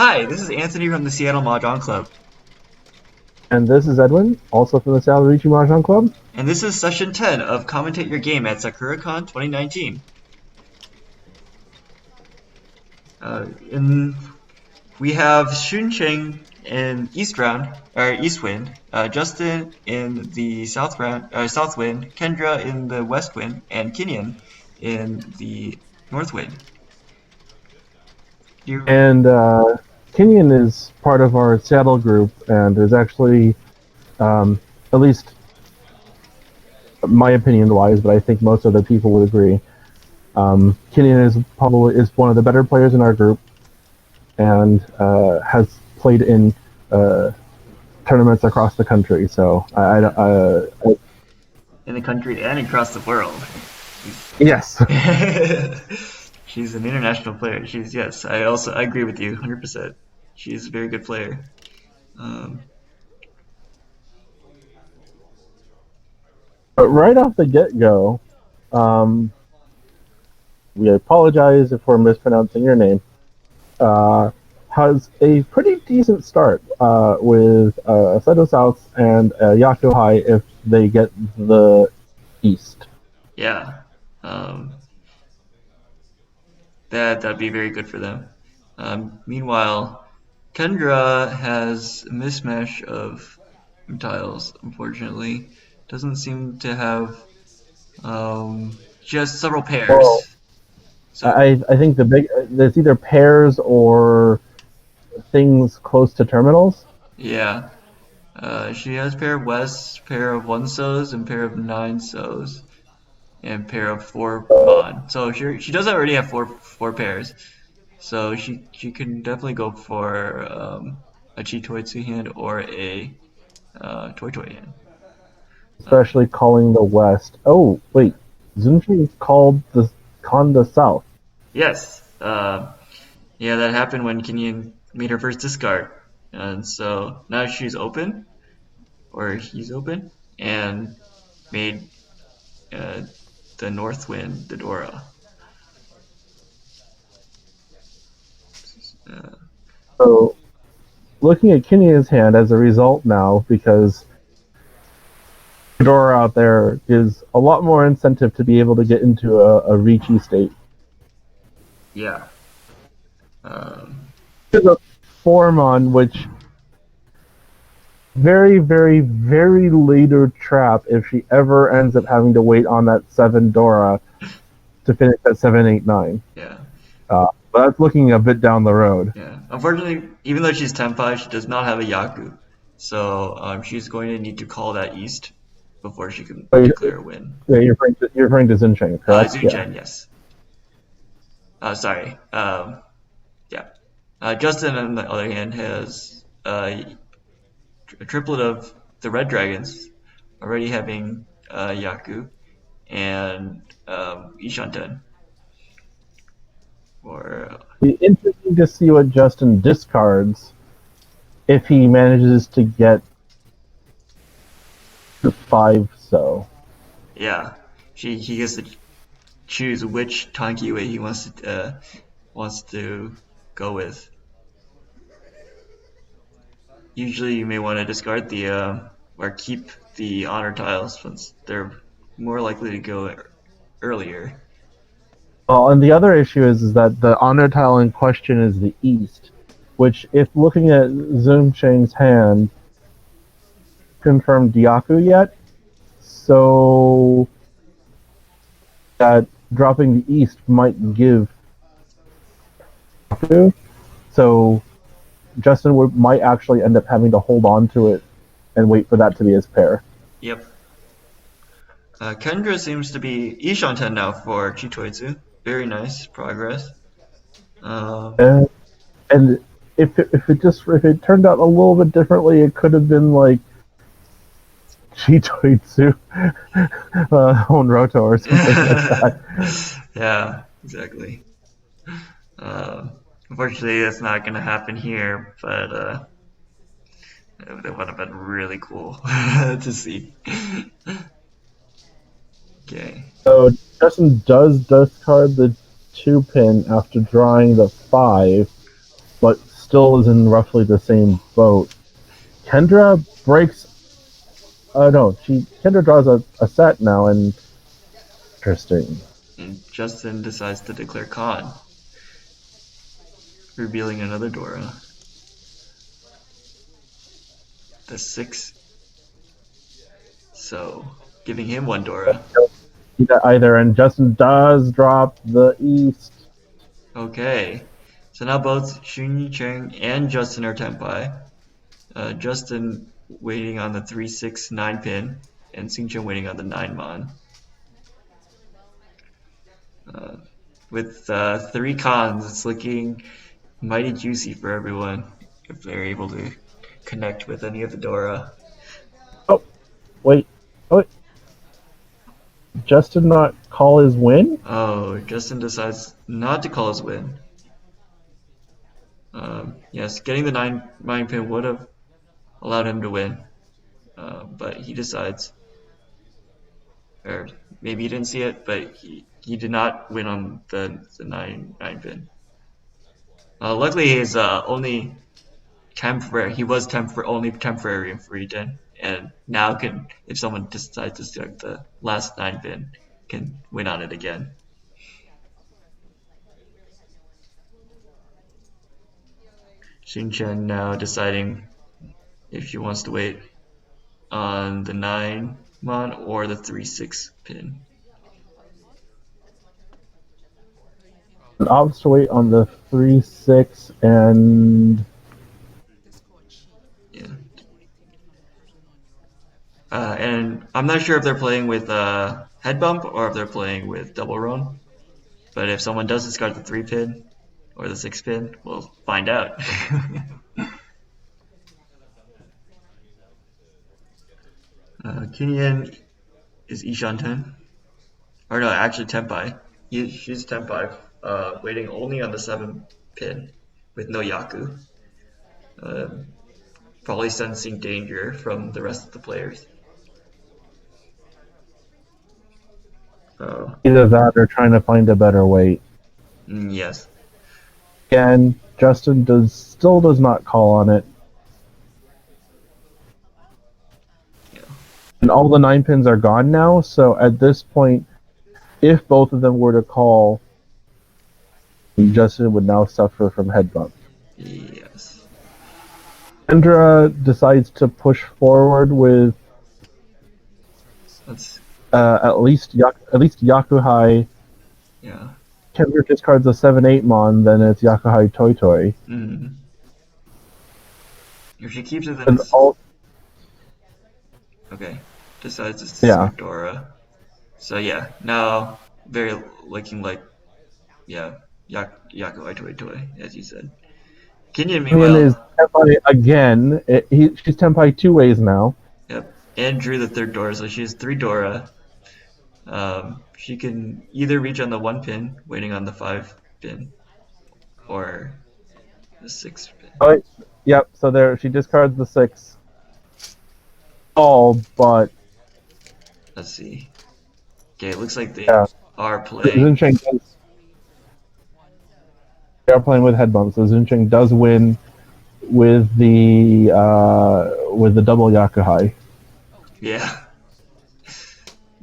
Hi, this is Anthony from the Seattle Mahjong Club. And this is Edwin, also from the Seattle Riichi Mahjong Club. And this is session 10 of Commentate Your Game at SakuraCon 2019. We have Xuncheng in East Wind, Justin in the South Wind, Kendra in the West Wind, and Kinyan in the North Wind. And Kinyan is part of our Seattle group and is actually, at least my opinion wise, but I think most other people would agree, Kinyan is one of the better players in our group and has played in tournaments across the country. So in the country and across the world. Yes. She's an international player. I agree with you 100%. She's a very good player. But right off the get-go, we apologize if we're mispronouncing your name, has a pretty decent start with Seto South and Yaku High if they get the East. Yeah. That'd be very good for them. Meanwhile, Kendra has a mismatch of tiles, unfortunately. Doesn't seem to have just several pairs. Well, so I think there's either pairs or things close to terminals. Yeah. She has pair of West, pair of 1 so's, and pair of 9 so's, and pair of 4 mon. So she does already have four pairs. So she can definitely go for a Chi-Toitsu hand or a Toi hand. Especially calling the West. Oh, wait. Xuncheng called the South. Yes. Yeah, that happened when Kinyan made her first discard. And so now she's open, or he's open, and made the North Wind the Dora. So, looking at Kinyan's hand as a result now, because Dora out there is a lot more incentive to be able to get into a Riichi state. Yeah. There's a form on which very, very, very later trap if she ever ends up having to wait on that 7 Dora to finish at 7-8-9. Yeah. But that's looking a bit down the road. Yeah. Unfortunately, even though she's Tenpai, she does not have a Yaku. So she's going to need to call that East before she can declare a win. Yeah, you're referring to Xuncheng, correct? Xuncheng, yes. Sorry. Yeah. Justin, on the other hand, has a triplet of the Red Dragons, already having Yaku, and Ishanten. It'd be interesting to see what Justin discards if he manages to get the 5 so. Yeah. He gets to choose which Tanki way he wants to go with. Usually you may want to discard the or keep the honor tiles since they're more likely to go earlier. Well, and the other issue is that the honor tile in question is the East, which, if looking at Xuncheng's hand, confirmed Yaku yet, so that dropping the East might give Yaku. So Justin might actually end up having to hold on to it and wait for that to be his pair. Yep. Kendra seems to be Ishanten now for Chi-Toitsu. Very nice progress. And if it turned out a little bit differently, it could have been like Chi-Toitsu Honroto or something like that. Yeah, exactly. Unfortunately, that's not going to happen here, but that would have been really cool to see. Okay. So Justin does discard the 2-pin after drawing the 5, but still is in roughly the same boat. Kendra breaks. No, Kendra draws a set now, and interesting. And Justin decides to declare con, revealing another Dora. The 6. So, giving him one Dora. Either, and Justin does drop the East. Okay. So now both Xuncheng and Justin are Tenpai. Justin waiting on the 3-6-9 pin, and Xuncheng waiting on the 9 mon. With 3 cons, it's looking mighty juicy for everyone if they're able to connect with any of the Dora. Oh, wait. Justin not call his win? Oh, Justin decides not to call his win. Yes, getting the 9 pin would have allowed him to win, but he decides, or maybe he didn't see it, but he did not win on the 9 pin. Luckily, his only temporary. He was only temporary in Freedom, and now can, if someone decides to select the last 9 pin, can win on it again. Xunchen now deciding if she wants to wait on the 9 mon or the 3-6 pin. An opts to wait on the 3-6 and Yeah. And I'm not sure if they're playing with head bump or if they're playing with double roam. But if someone does discard the 3 pin or the 6 pin, we'll find out. Kinyan is Ishanten. Or no, actually Tenpai. She's Tenpai, waiting only on the 7 pin with no Yaku. Probably sensing danger from the rest of the players. either that or trying to find a better weight. Yes. Again, Justin still does not call on it. Yeah. And all the 9 pins are gone now, so at this point, if both of them were to call, Justin would now suffer from head bump. Yes. Kendra decides to push forward with at least Yakuhai. Yeah. Kendra discards a 7-8 mon, then it's Yakuhai Toi Toi. Mm-hmm. If she keeps it, then And it's... Okay. Decides to select Dora. So yeah, now very looking like, yeah, Yakuhai Toi Toi, as you said. Kinyan, meanwhile... is Tenpai again. She's Tenpai 2 ways now. Yep. And drew the 3rd Dora, so she has 3 Dora. She can either reach on the 1 pin, waiting on the 5 pin, or the 6 pin. Oh, yep, so there she discards the 6. But let's see. Okay, it looks like they are playing. Xuncheng they are playing with head bumps, so Xuncheng does win with the double Yakuhai. Yeah.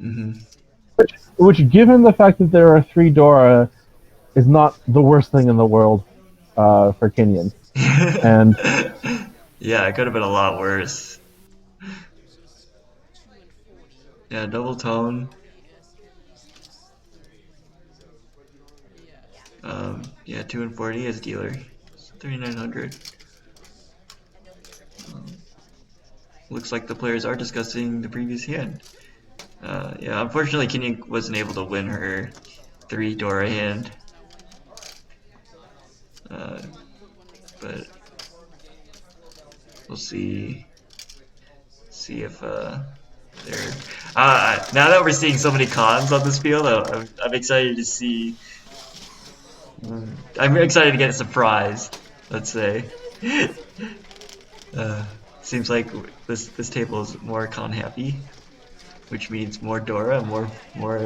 Mm-hmm. Which, given the fact that there are 3 Dora, is not the worst thing in the world for Kinyan. And yeah, it could have been a lot worse. Yeah, double tone. Yeah, 2 and 40 as dealer. 3,900. Looks like the players are discussing the previous hand. Yeah, unfortunately, Kinyan wasn't able to win her 3 Dora hand. But we'll see if they're... now that we're seeing so many cons on this field, I'm excited to see... I'm excited to get a surprise, let's say. Seems like this table is more con happy, which means more Dora and more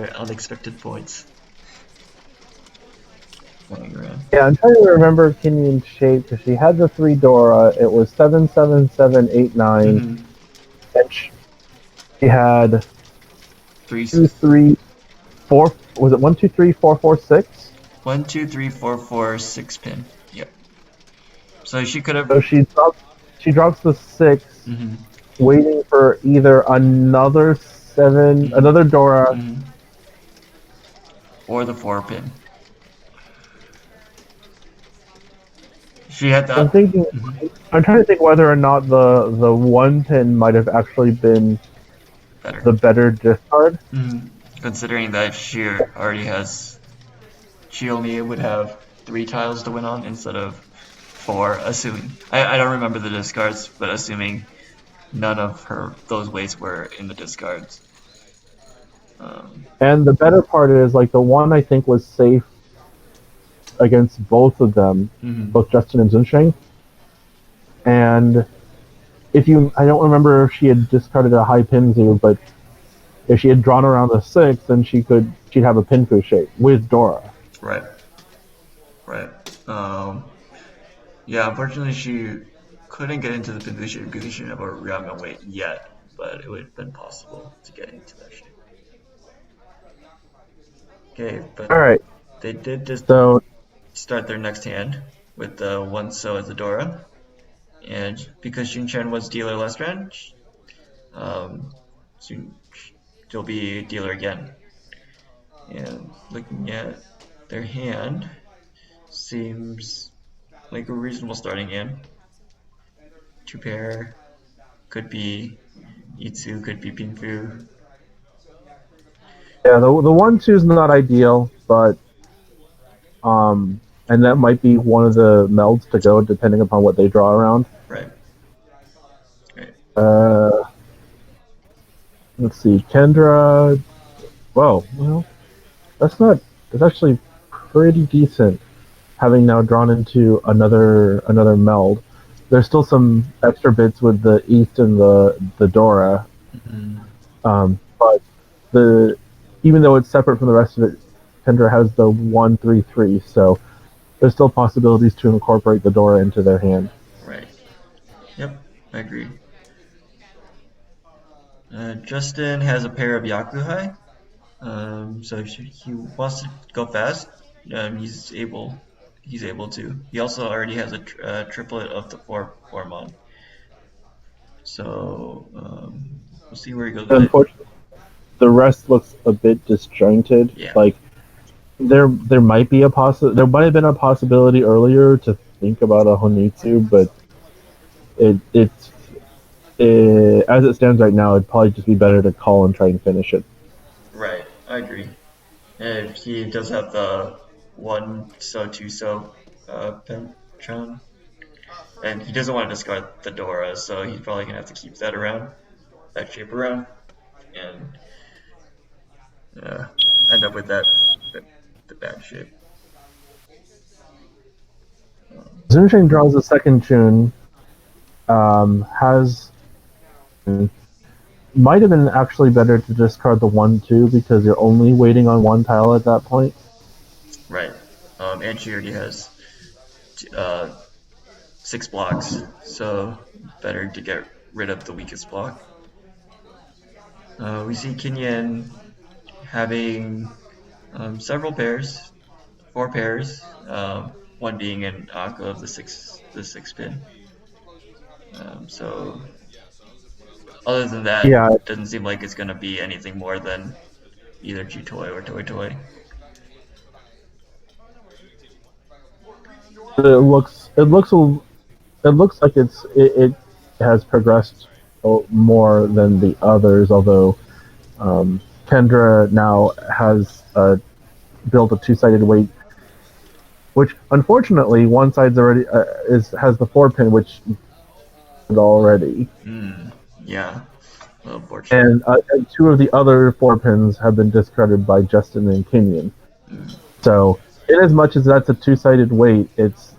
unexpected points. going around. Yeah, I'm trying to remember Kinyan's shape because she had the 3 Dora. It was 77789, Mm-hmm. and she had Three, 2, 3, 4. Was it 1, 2, 3, 4, 4, 6? 1, 2, 3, 4, 4, 6 pin. Yep. So she could have. So she drops the 6, Mm-hmm. waiting for either another 7, Mm-hmm. another Dora. Mm-hmm. Or the 4 pin. She had I'm that. thinking, Mm-hmm. I'm trying to think whether or not the 1 pin might have actually been Better. the better discard. Mm-hmm. Considering that she only would have 3 tiles to win on instead of 4, assuming. I don't remember the discards, but assuming none of those weights were in the discards. Um, And the better part is, like, the one I think was safe against both of them, mm-hmm. both Justin and Xuncheng. And I don't remember if she had discarded a high Pinzu, but if she had drawn around a 6, then she'd have a Pinfu shape with Dora. Right, right. Yeah, unfortunately she couldn't get into the position because she didn't have a Ryama weight yet, but it would have been possible to get into that shape. Okay, but All right, they did just so start their next hand with the 1 so as a Dora, and because Xunchen was dealer last round, soon she'll be dealer again. And looking at their hand, seems like a reasonable starting hand. 2 pair, could be Itsu, could be Pinfu. yeah, the 1-2 is not ideal, but and that might be one of the melds to go depending upon what they draw around. Right. Right. Uh, let's see, Kendra. Whoa, well, that's actually pretty decent. Having now drawn into another meld, there's still some extra bits with the East and the Dora, Mm-hmm. but the even though it's separate from the rest of it, Kendra has the 1-3-3, so there's still possibilities to incorporate the Dora into their hand. Right. Yep, I agree. Justin has a pair of Yakuhai, so if he wants to go fast, he's able to. He also already has a triplet of the 4 mon, so we'll see where he goes with it. Unfortunately, the rest looks a bit disjointed. Yeah. Like there might have been a possibility earlier to think about a Honitsu, but as it stands right now, it'd probably just be better to call and try and finish it. Right, I agree. And he does have the 1 so 2 so Pentron, and he doesn't want to discard the Dora, so he's probably gonna have to keep that around, that shape around, and end up with the bad shape. Xuncheng draws the second tune. Has might have been actually better to discard the 1-2 because you're only waiting on 1 tile at that point. Right. And she already has 6 blocks, so better to get rid of the weakest block. We see Kinyan having several pairs, 4 pairs, one being an Aqua of the 6 pin. So other than that, Yeah, it doesn't seem like it's gonna be anything more than either G-Toy or Toy. it looks like it has progressed more than the others. Although Kendra now has built a 2-sided weight, which unfortunately one side's already has the 4 pin, which already, Yeah, unfortunate. and 2 of the other 4 pins have been discarded by Justin and Kinyan. So, in as much as that's a 2-sided weight, it's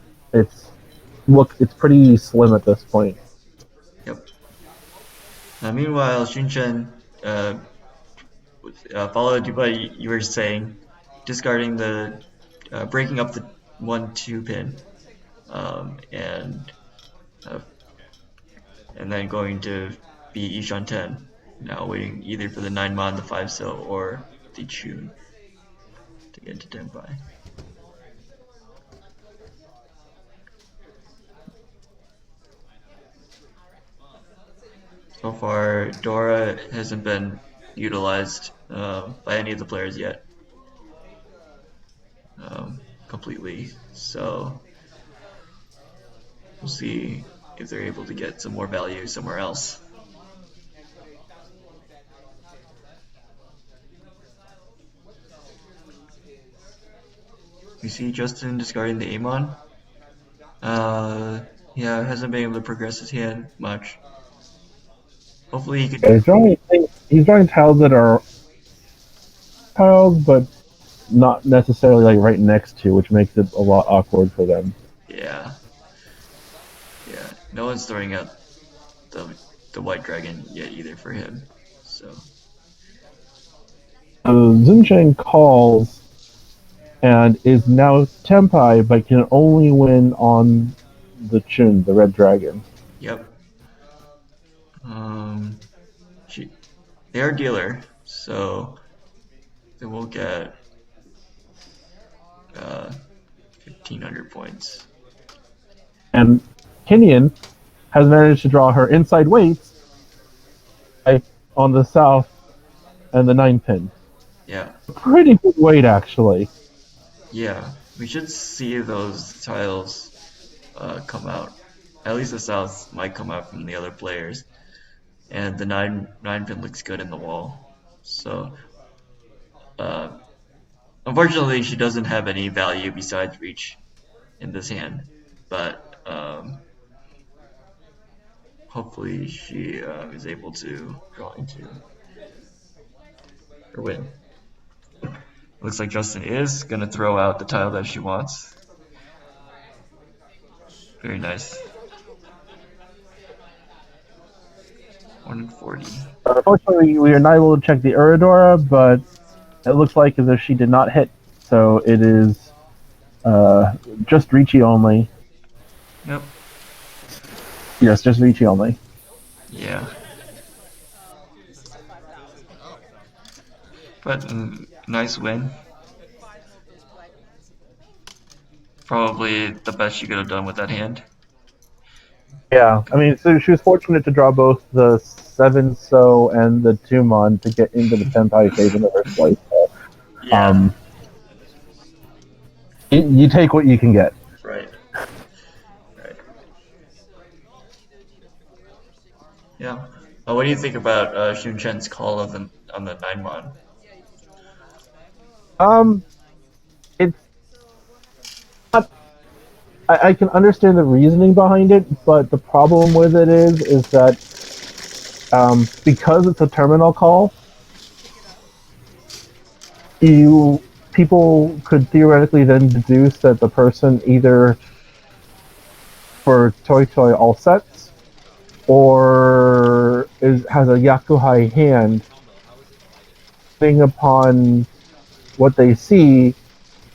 pretty slim at this point. Yep. Meanwhile, Xunchen followed what you were saying, discarding the breaking up 1-2 pin, and uh, and then going to be Ishan 10. Now waiting either for the 9 mon, the 5 so, or the Chun to get to Tenpai. So far, Dora hasn't been utilized by any of the players yet completely. So we'll see if they're able to get some more value somewhere else. We see Justin discarding the Amon. Yeah, hasn't been able to progress his hand much. Hopefully he could. He's drawing tiles that are tiles, but not necessarily like right next to, which makes it a lot awkward for them. Yeah. Yeah. No one's throwing out the white dragon yet either for him. So. Xuncheng calls and is now Tenpai, but can only win on the Chun, the red dragon. Yep. They are dealer, so they will get 1,500 points. And Kinyan has managed to draw her inside weights on the south and the 9 pin. Yeah. Pretty good weight, actually. Yeah, we should see those tiles come out. At least the south might come out from the other players. And the 9 pin looks good in the wall. So, unfortunately, she doesn't have any value besides reach in this hand. But hopefully she is able to draw into her win. Looks like Justin is going to throw out the tile that she wants. Very nice. 140. Unfortunately, we are not able to check the Uridora, but it looks like as if she did not hit. So it is just Riichi only. Yep. Yes, just Riichi only. Yeah. But nice win. Probably the best she could have done with that hand. Yeah, I mean, so she was fortunate to draw both the 7 so and the 2 mon to get into the Tenpai phase in the first place. So, Yeah. you take what you can get. Right. Right. Yeah. What do you think about Xuncheng's call of on the 9 mon? It's not. I can understand the reasoning behind it, but the problem with it is that because it's a terminal call, people could theoretically then deduce that the person either for Toy Toy all sets or has a Yakuhai hand. Depending upon what they see,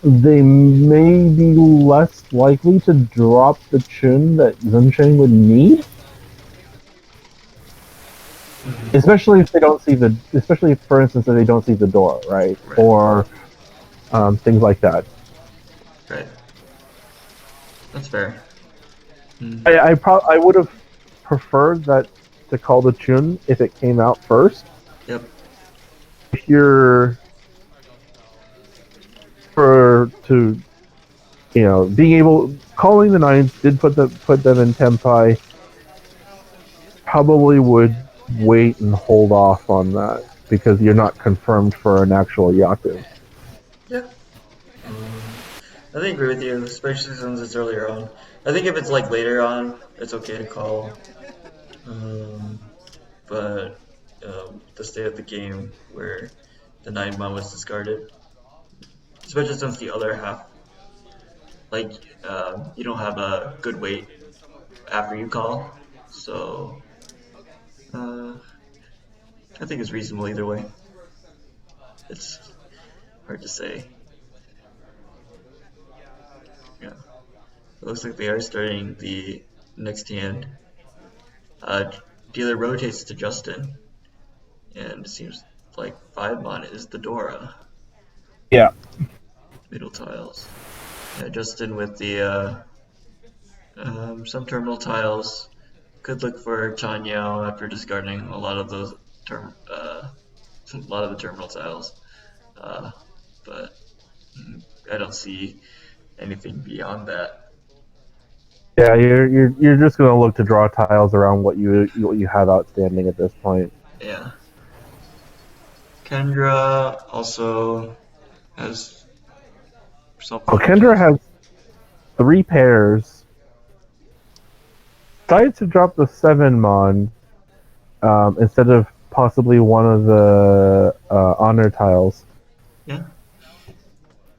they may be less likely to drop the Chun that Xuncheng would need. Especially if they don't see especially if, for instance, if they don't see the door, right? Or things like that. Right. That's fair. I would have preferred that to call the Chun if it came out first. Yep. If you're being able calling the 9s did put them in Tenpai. Probably would wait and hold off on that because you're not confirmed for an actual Yaku. Yeah. I think I agree with you, especially since it's earlier on. I think if it's like later on, it's okay to call. But the state of the game where the 9 mon was discarded, especially since the other half, like you don't have a good weight after you call, so I think it's reasonable either way. It's hard to say. Yeah. It looks like they are starting the next hand. Uh, Dealer rotates to Justin, and it seems like 5 mon is the Dora. Yeah. Middle tiles. Yeah, Justin with the some terminal tiles. Could look for Chanyao after discarding a lot of those a lot of the terminal tiles. But I don't see anything beyond that. Yeah, you're just gonna look to draw tiles around what you have outstanding at this point. Yeah. Kendra also has something Well, to Kendra adjust. has 3 pairs. Decided to drop the 7 mon instead of possibly one of the honor tiles. Yeah.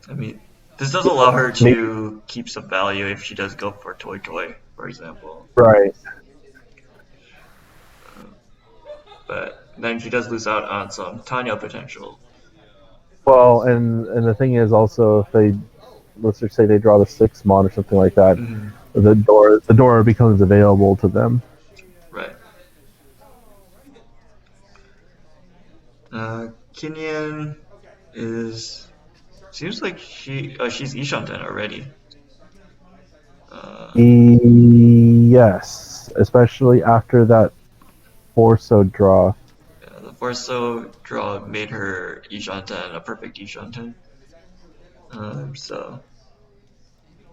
I mean, this does allow her Maybe to keep some value if she does go for Toy Toy, for example. right. But then she does lose out on some Tanya potential. Well, and the thing is also if they let's just say they draw the 6 mon or something like that, Mm-hmm. the door becomes available to them. Right. Kinyan is seems like she's Ishanten already. Yes, especially after that Forso draw. The Forso draw made her Ishanten a perfect Ishanten. So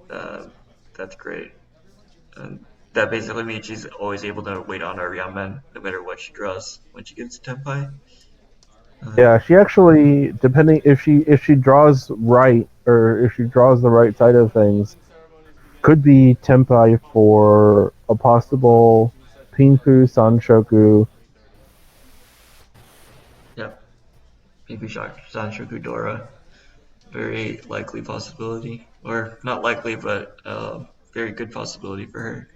uh, that's great. And that basically means she's always able to wait on her Yamen no matter what she draws when she gets to Tenpai. Yeah, she actually, depending if she draws right or if she draws the right side of things, could be Tenpai for a possible Pinku Sanshoku. Yep. Maybe Sanshoku Dora. Very likely possibility. Or not likely, but very good possibility for her.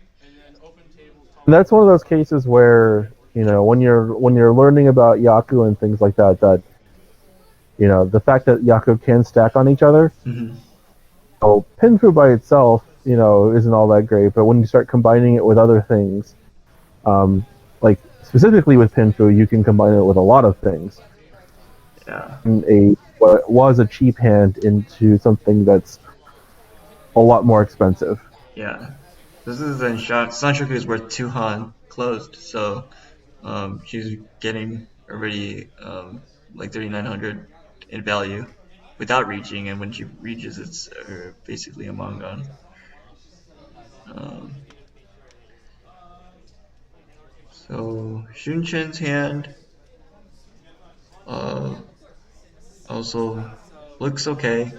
And that's one of those cases where when you're learning about Yaku and things like that, the fact that Yaku can stack on each other. Mm-hmm. So Pinfu by itself, isn't all that great, but when you start combining it with other things, like specifically with Pinfu, you can combine it with a lot of things. Yeah. And what was a cheap hand into something that's a lot more expensive. Yeah. This is in Sanshoku is worth 2 Han closed, so she's getting already like 3,900 in value without reaching, and when she reaches, it's basically a Mongon. Um, so Xuncheng's hand uh, also looks okay.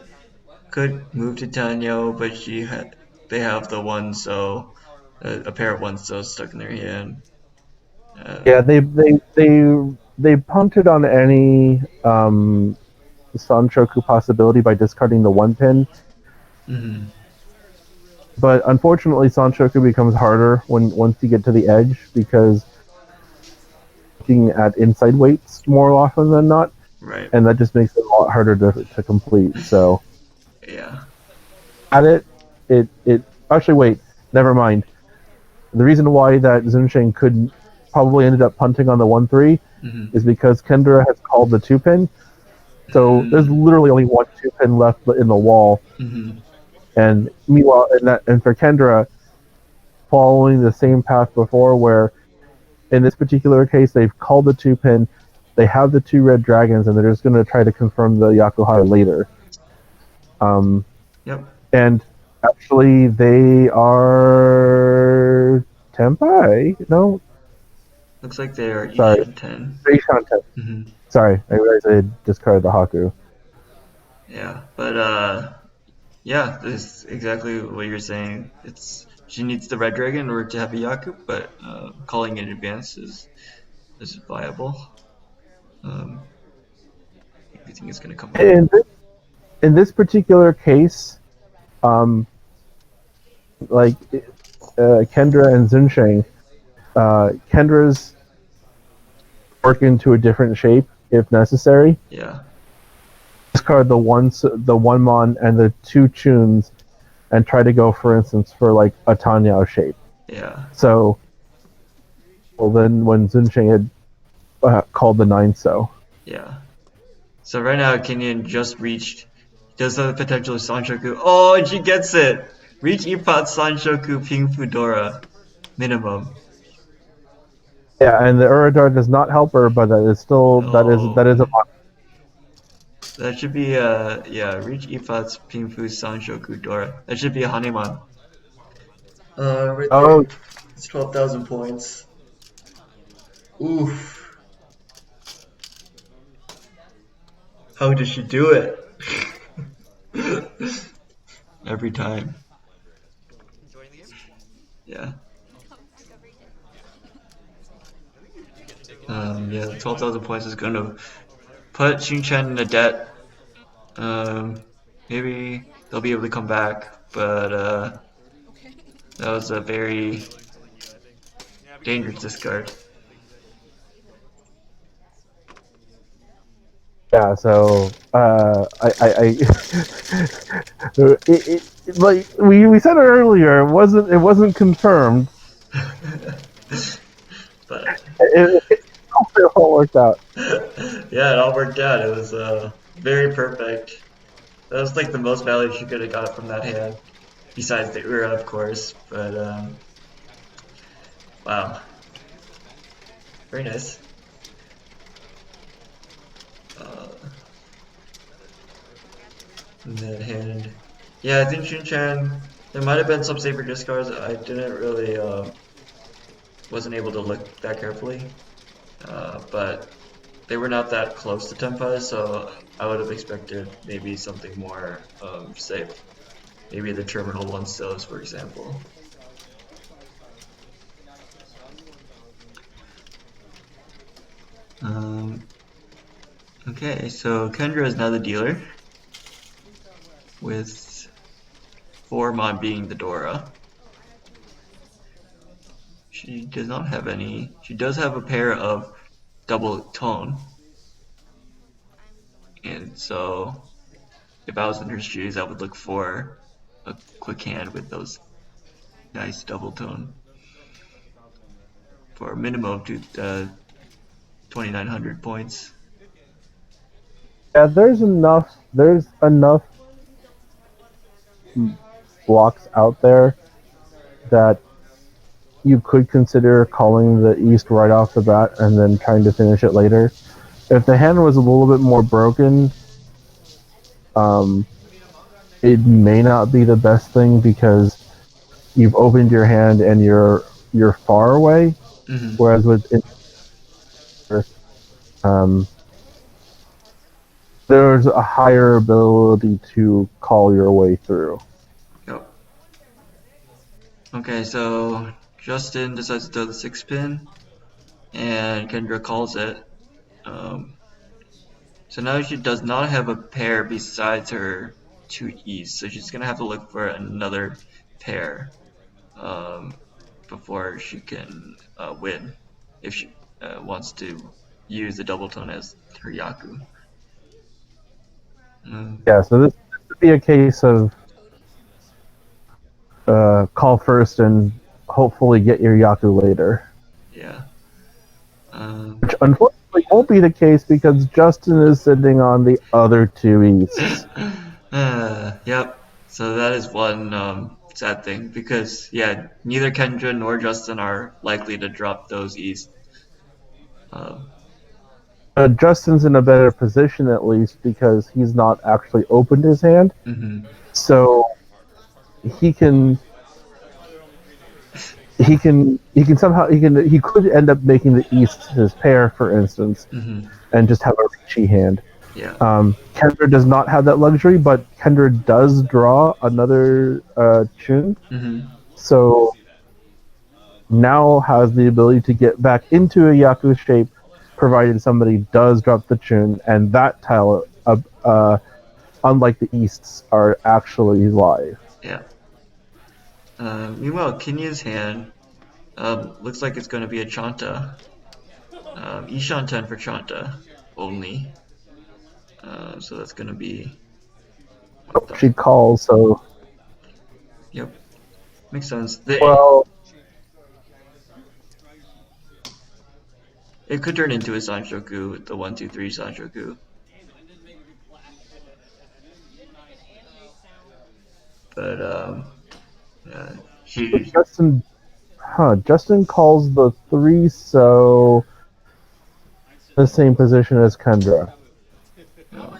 Could move to Tanyo, but they have the one so a pair of one so stuck in their hand. Yeah, they punted on any Sanchoku possibility by discarding the one pin. Mm-hmm. But unfortunately, Sanchoku becomes harder once you get to the edge because looking at inside weights more often than not, Right. and that just makes it a lot harder to complete. So Yeah. at it actually wait, never mind. The reason why that Xuncheng could probably ended up punting on the 1-3 Mm-hmm. is because Kendra has called the 2-pin. So there's literally only one 2-pin left in the wall. Mm-hmm. And meanwhile, and for Kendra, following the same path before, where in this particular case they've called the 2-pin, they have the 2 red dragons, and they're just going to try to confirm the Yakuhara later. Yep. And actually, they are Tenpai. No, Looks like they are sorry, Ishan 10. Ishanten. Mm-hmm. Sorry, I realized I discarded the Haku. Yeah, but yeah, this is exactly what you're saying. She needs the red dragon in order to have a Yaku, but calling in advance is viable. Everything is gonna come up. In this particular case, um, like Kendra and Xuncheng, Kendra's work into a different shape if necessary. Yeah. Discard the one mon and the 2 tunes, and try to go, for instance, for like a Tanyao shape. Yeah. So, well, then when Xuncheng had called the 9-so. Yeah. So right now, Kinyan just reached. Does have the potential of Sanshoku. Oh, and she gets it! Reach Ippat Sanshoku Ping Fudora. Minimum. Yeah, and the Uradar does not help her, but that is still that is a Oh. That should be yeah, reach Ipat's Pingfu Sanshoku Dora. That should be a Haneman. Right oh there. It's 12,000 points. Oof. How did she do it? Every time. Yeah. Yeah, 12,000 points is going to put Xuncheng in a debt. Maybe they'll be able to come back, but that was a very dangerous discard. yeah. So like we said earlier, it wasn't confirmed. But It all worked out. yeah, it all worked out. It was very perfect. That was like the most value she could have got from that hand, besides the Ura, of course. But wow, very nice. Uh, in that hand, yeah, I think Xunchen. There might have been some safer discards. I didn't really wasn't able to look that carefully, but they were not that close to Tempa, so I would have expected maybe something more safe. Maybe the terminal one stills, for example. Okay, so Kendra is now the dealer, with 4 Mon being the Dora. She does not have any. She does have a pair of double tone, and so if I was in her shoes, I would look for a quick hand with those nice double tone for a minimum to 2,900 points. Yeah, there's enough. There's enough blocks out there that you could consider calling the East right off the bat and then trying to finish it later. If the hand was a little bit more broken, it may not be the best thing because you've opened your hand and you're far away. Mm-hmm. Whereas with there's a higher ability to call your way through. Yep. Okay, so Justin decides to throw the 6-pin, and Kendra calls it. So now she does not have a pair besides her 2 E's, so she's gonna have to look for another pair before she can win, if she wants to use the double tone as her Yaku. Yeah, so this would be a case of call first and hopefully get your Yaku later. Yeah. Which unfortunately won't be the case because Justin is sitting on the other 2 Easts. Yep. So that is one sad thing because yeah, neither Kendra nor Justin are likely to drop those E's. Justin's in a better position at least because he's not actually opened his hand, Mm-hmm. so he can somehow he could end up making the East his pair, for instance, Mm-hmm. and just have a Riichi hand. Yeah. Kendra does not have that luxury, but Kendra does draw another Chun, Mm-hmm. so now has the ability to get back into a Yaku shape, provided somebody does drop the Chun, and that tile, unlike the Easts, are actually live. Yeah. Meanwhile, Kinya's hand looks like it's going to be a Chanta. Ishan 10 for Chanta only. So that's going to be... She calls, so Yep, makes sense. Well, It could turn into a Sanshoku, the 1-2-3 Sanshoku. But yeah, she Justin calls the 3 so the same position as Kendra. yeah.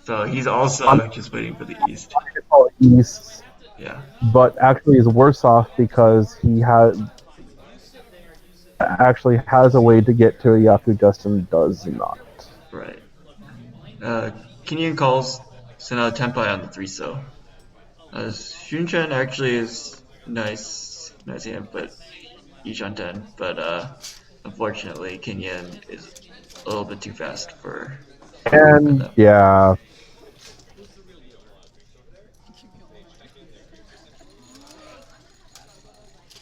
So he's also just waiting for the East. Call it East, Yeah, but actually is worse off because he actually has a way to get to a Yaku. Justin does not. right. Uh, Kinyan calls Senna Tenpai on the 3 so. Xuncheng actually is nice hand, but each on 10. But unfortunately, Kinyan is a little bit too fast for And them. yeah,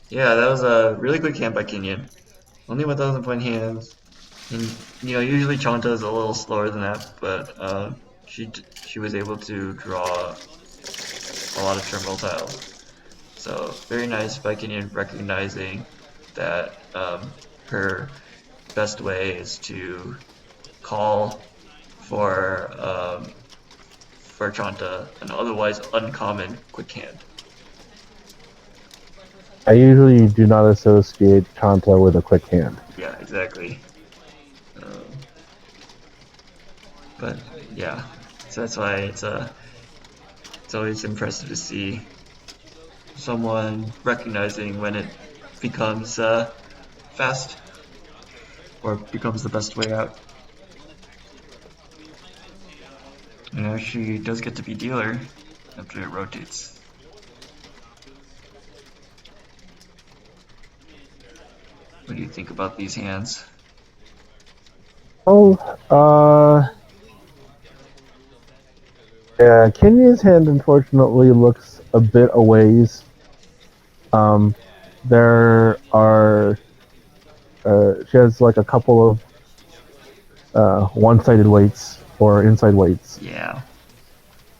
Yeah, that was a really quick hand by Kinyan. Only 1,000 point hands. And usually Chanta is a little slower than that, but she was able to draw a lot of terminal tiles. So very nice by Kinyan recognizing that her best way is to call for Chanta an otherwise uncommon quick hand. I usually do not associate Chanta with a quick hand. Yeah, exactly. But yeah, so that's why it's always impressive to see someone recognizing when it becomes fast or becomes the best way out. She does get to be dealer after it rotates. What do you think about these hands? Oh, yeah, Kenya's hand unfortunately looks a bit a ways. There are she has like a couple of one-sided weights or inside weights. Yeah.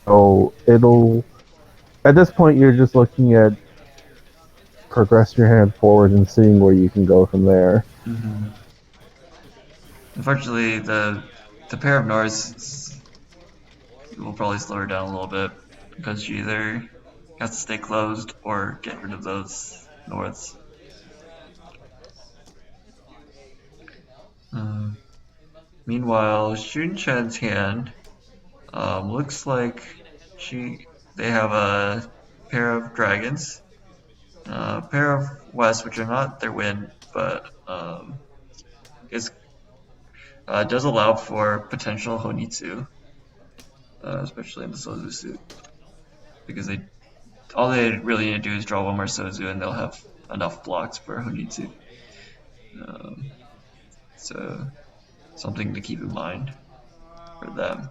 So it'll at this point you're just looking at progressing your hand forward and seeing where you can go from there. Mm-hmm. Unfortunately, the pair of Norths will probably slow her down a little bit because she either has to stay closed or get rid of those Norths. Um, Meanwhile, Shun Chen's hand looks like they have a pair of dragons, a pair of West, which are not their win, but is does allow for potential Honitsu, especially in the Sozu suit, because all they really need to do is draw one more Sozu, and they'll have enough blocks for Honitsu. Um, so something to keep in mind for them.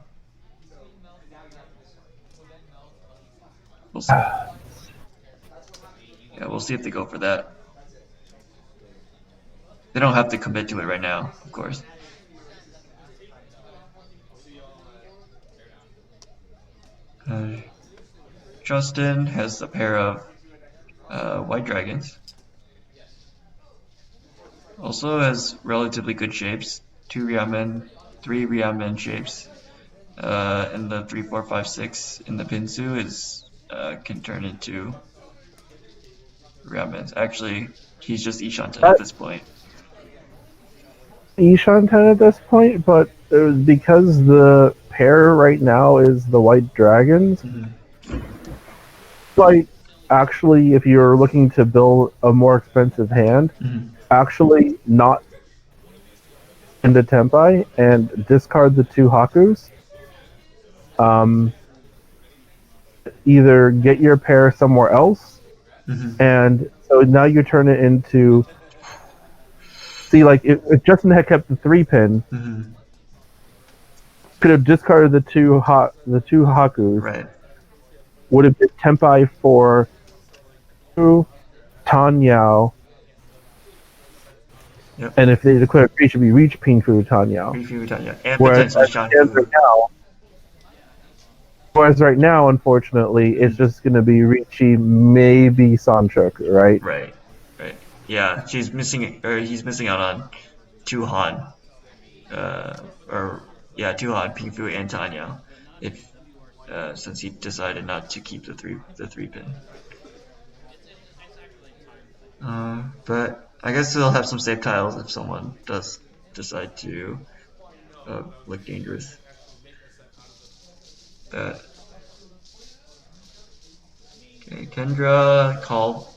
We'll see. Yeah, we'll see if they go for that. They don't have to commit to it right now, of course. Uh, Justin has a pair of white dragons. Also has relatively good shapes. 2 Ryamen, 3 Ryamen shapes. And the 3, 4, 5, 6 in the Pinsu can turn into Ryamens. Actually, he's just Ishanten at this point. Ishan 10 at this point, but because the pair right now is the white dragons, like actually, if you're looking to build a more expensive hand, actually not into Tempai and discard the 2 Hakus. Either get your pair somewhere else, and so now you turn it into. See, like if Justin had kept the 3-pin, could have discarded the two Hakus. Right. Would have been Tempai for Tanyao. Yep. And if they declare Reach, should be Reach Ping for Tanyao. Riichi Tanya. And Whereas potentially Shanfu. Whereas right now, unfortunately, it's just going to be Riichi, maybe Sanchoku, right? Right, right. Yeah, she's missing, or he's missing out on two Han, or yeah, two Han, Pingfu and Tanya, if since he decided not to keep the three pin. But I guess they'll have some safe tiles if someone does decide to look dangerous. But okay, Kendra called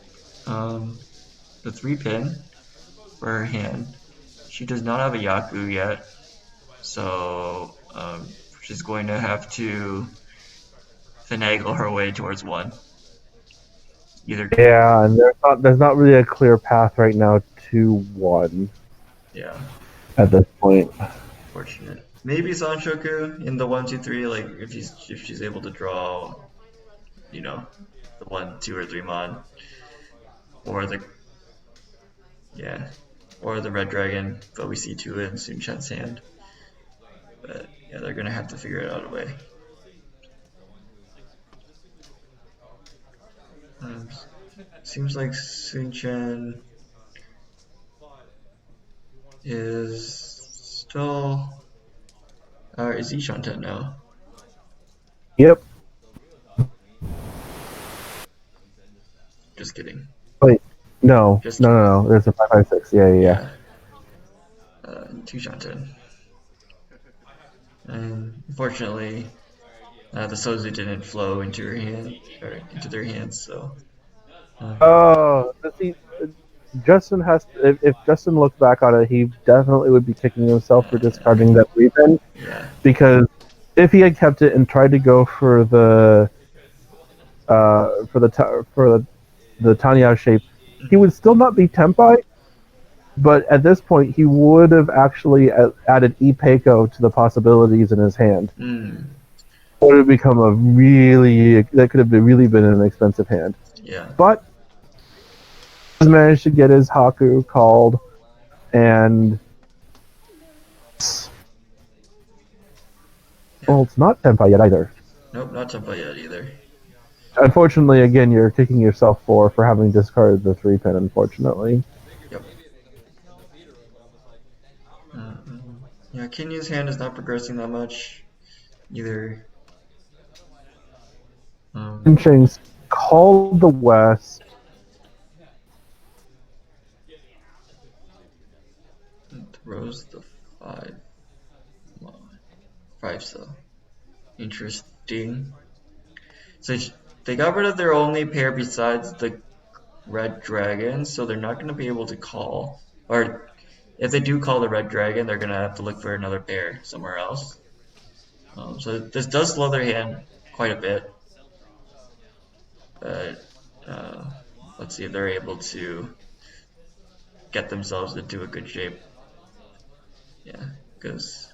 the three pin for her hand. She does not have a Yaku yet, so she's going to have to finagle her way towards one. Either Yeah, and there's not really a clear path right now to one. Yeah. At this point. Fortunate. Maybe Sanshoku in the 1-2-3, like if she's able to draw, you know, the 1, 2, or 3 mon, or the or the red dragon, but we see two in Xuncheng's hand. But yeah, they're gonna have to figure it out a way. Seems like Xuncheng is still. Is he Shanten now? Yep. Just kidding. Wait, no. There's a 556. Yeah. Two Shanten. And unfortunately, the Sozu didn't flow into her hand or into their hands, so. See, Justin has to, if Justin looks back on it, he definitely would be kicking himself for discarding that weapon. Yeah. Because if he had kept it and tried to go for the Tanya shape, he would still not be Tempai, but at this point he would have actually added Ipeiko to the possibilities in his hand. It would have become that could have really been an expensive hand. Yeah. But he managed to get his Haku called, and well, it's not Tempai yet either. Nope, not Tempai yet either. Unfortunately, again, you're kicking yourself for having discarded the 3-pin, unfortunately. Yep. Yeah, Kinyan's hand is not progressing that much either. Xuncheng's called the West. Throws the 5. So interesting. So they got rid of their only pair besides the red dragon, so they're not going to be able to call. Or if they do call the red dragon, they're going to have to look for another pair somewhere else. So this does slow their hand quite a bit. But let's see if they're able to get themselves into a good shape. Yeah, because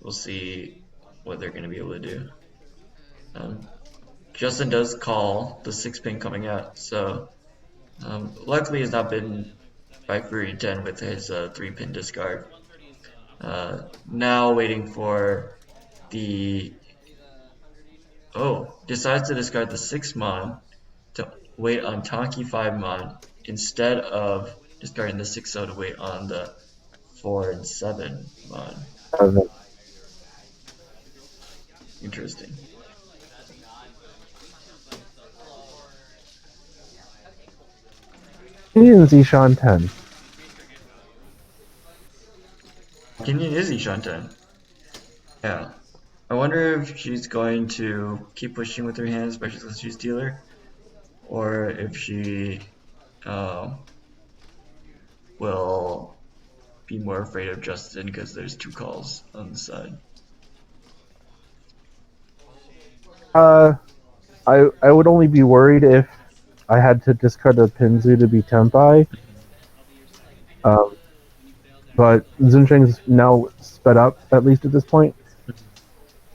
we'll see what they're going to be able to do. Justin does call the 6-pin coming out, so luckily he's not been by free 10 with his 3-pin discard. Now waiting for the decides to discard the 6 mon to wait on Tonki 5 mon instead of discarding the 6-0 to wait on the 4 and 7 mon. Interesting. Kinyan's Ishan 10. Kinyan is Ishan 10. Yeah. I wonder if she's going to keep pushing with her hand, especially since she's dealer, or if she will be more afraid of Justin because there's 2 calls on the side. I would only be worried if I had to discard a Pinzu to be Tempai. But Xuncheng's now sped up, at least at this point.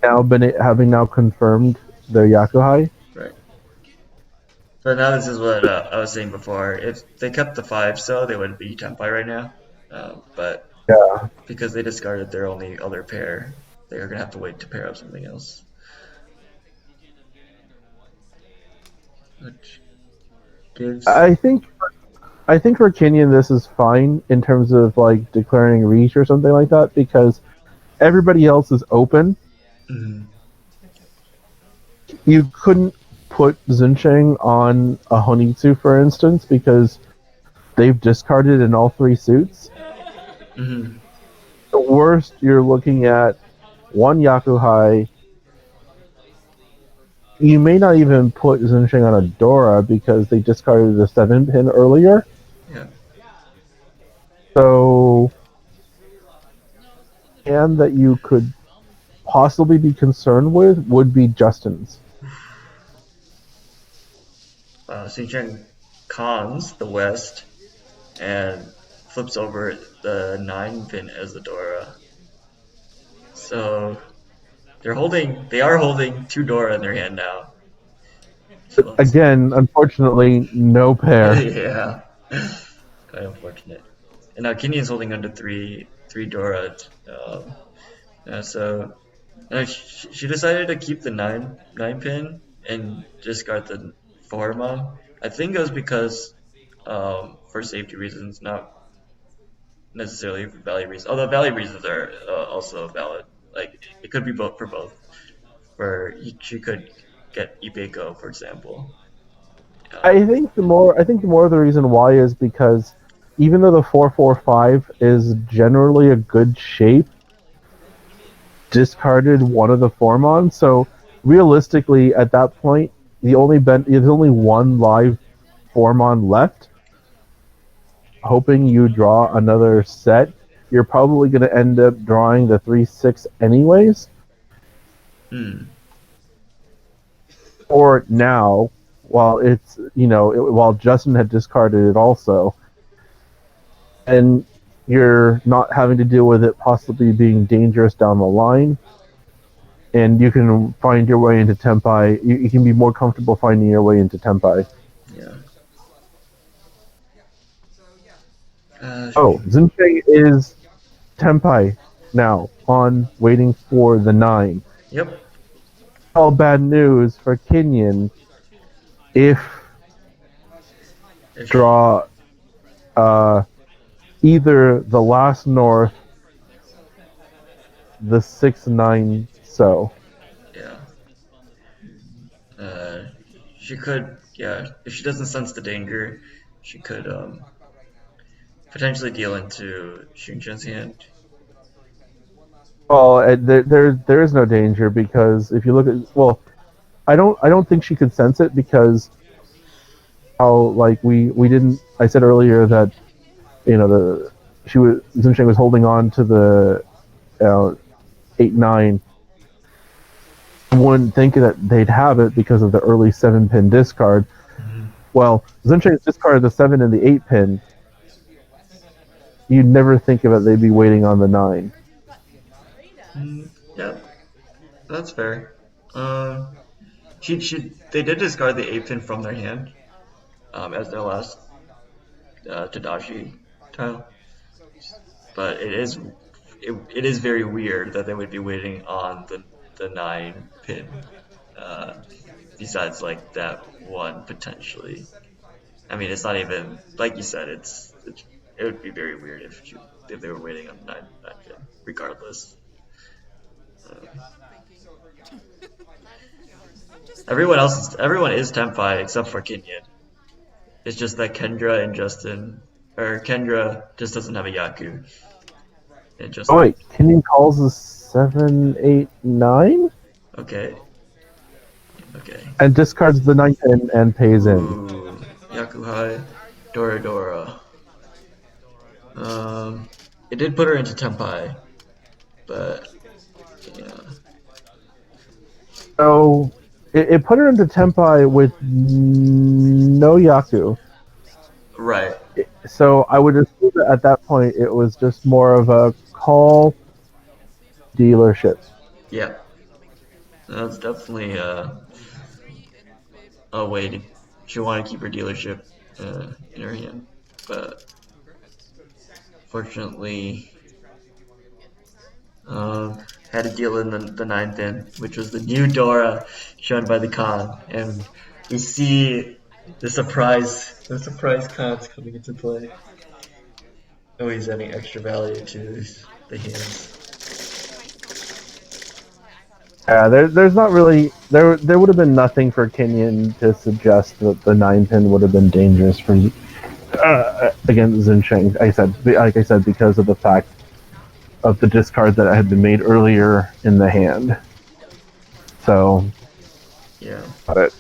Having now confirmed their Yakuhai. Right. But now this is what I was saying before. If they kept the 5 so they would be Tempai right now. But Yeah. because they discarded their only other pair. They're gonna have to wait to pair up something else. Which gives. I think I think for Kinyan this is fine in terms of like declaring reach or something like that because everybody else is open. Mm, You couldn't put Xuncheng on a Honitsu, for instance, because they've discarded in all three suits. mm, The worst, you're looking at one Yakuhai. You may not even put Xuncheng on a Dora because they discarded the 7 pin earlier. yeah. So, and that you could possibly be concerned with would be Justin's. Xuncheng cons the West and flips over the 9 pin as the Dora. So they are holding 2 Dora in their hand now. So let's, Again, unfortunately, no pair. yeah, quite unfortunate. And now Kinyan's holding under three Dora. Um, so she decided to keep the nine pin and discard the 4 mom. I think it was because for safety reasons, not necessarily for value reasons. Although value reasons are also valid. Like it could be both for both. She could get Ibeko, for example. I think the more of the reason why is because even though the 445 is generally a good shape, discarded one of the Formons. So realistically, at that point, there's only one live Formon left. Hoping you draw another set, you're probably going to end up drawing the 3/6 anyways. Hmm. Or now, while Justin had discarded it also, and you're not having to deal with it possibly being dangerous down the line, and you can find your way into Tempai. You can be more comfortable finding your way into Tempai. Yeah. Oh, Xuncheng is Tempai now on waiting for the 9. Yep. All bad news for Kinyan if If draw either the last North, the 6/9 so. yeah. Uh, she could, yeah. If she doesn't sense the danger, she could potentially deal into Xuncheng's hand. Well, there is no danger because if you look at I don't think she could sense it because how like we didn't. I said earlier that the Xuncheng was holding on to the 8/9. I wouldn't think that they'd have it because of the early 7 pin discard. Mm-hmm. Well, Xuncheng discarded the 7 and the 8 pin. You'd never think of it. They'd be waiting on the 9. Yeah, that's fair. They did discard the 8 pin from their hand as their last Tadashi tile, but it is very weird that they would be waiting on the 9 pin. Uh, Besides like that one potentially. I mean, it's not even like you said. It would be very weird if they were waiting on the nine pin, regardless. Um, everyone is Tempai except for Kinyan. It's just that Kendra and Justin, or Kendra just doesn't have a Yaku, and Oh Justin. wait, Kinyan calls the 7/8/9 Okay, okay. and discards the 9 pin and pays in. Ooh, Yakuhai, Dora Dora. It did put her into Tempai, but yeah, So it put her into Tempai with no Yaku. right. So I would assume that at that point it was just more of a call dealership. Yeah, that's definitely a way to. She wanted to keep her dealership in her hand, but fortunately. Had to deal in the ninth in, which was the new Dora shown by the Khan, and we see the surprise Khans coming into play. Always adding extra value to the hands. Yeah, there's not really there would have been nothing for Kinyan to suggest that the 9 pin would have been dangerous for against Xuncheng. Like I said, because of the fact of the discard that had been made earlier in the hand. So, Yeah. got it.